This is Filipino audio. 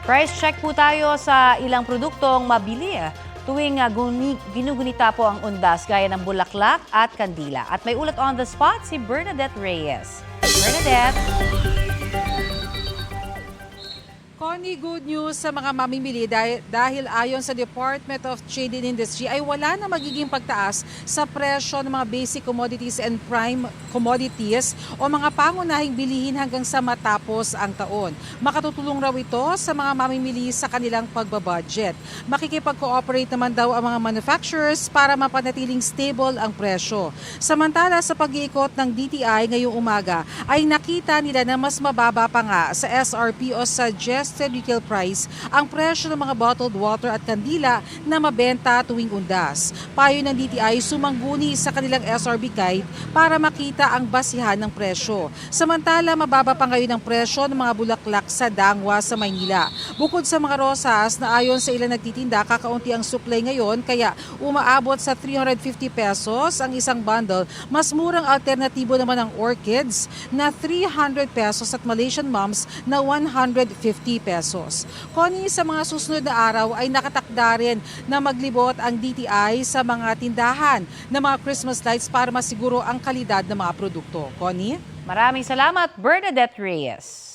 Price check po tayo sa ilang produktong mabili tuwing ginugunita po ang undas gaya ng bulaklak at kandila. At may ulat on the spot si Bernadette Reyes. Bernadette! Connie, good news sa mga mamimili dahil ayon sa Department of Trade and Industry ay wala na magiging pagtaas sa presyo ng mga basic commodities and prime commodities o mga pangunahing bilihin hanggang sa matapos ang taon. Makatutulong raw ito sa mga mamimili sa kanilang pagbabudget. Makikipag-cooperate naman daw ang mga manufacturers para mapanatiling stable ang presyo. Samantala sa pag-iikot ng DTI ngayong umaga ay nakita nila na mas mababa pa nga sa SRP o suggested retail price ang presyo ng mga bottled water at kandila na mabenta tuwing undas. Payo ng DTI sumangguni sa kanilang SRB guide para makita ang basihan ng presyo. Samantala, mababa pa ngayon ang presyo ng mga bulaklak sa Dangwa sa Maynila. Bukod sa mga rosas na ayon sa ilang nagtitinda, kakaunti ang supply ngayon kaya umaabot sa 350 pesos ang isang bundle. Mas murang alternatibo naman ang orchids na 300 pesos at Malaysian mums na 150 pesos. Connie, sa mga susunod na araw ay nakatakda rin na maglibot ang DTI sa mga tindahan ng mga Christmas lights para masiguro ang kalidad ng mga produkto. Connie? Maraming salamat, Bernadette Reyes.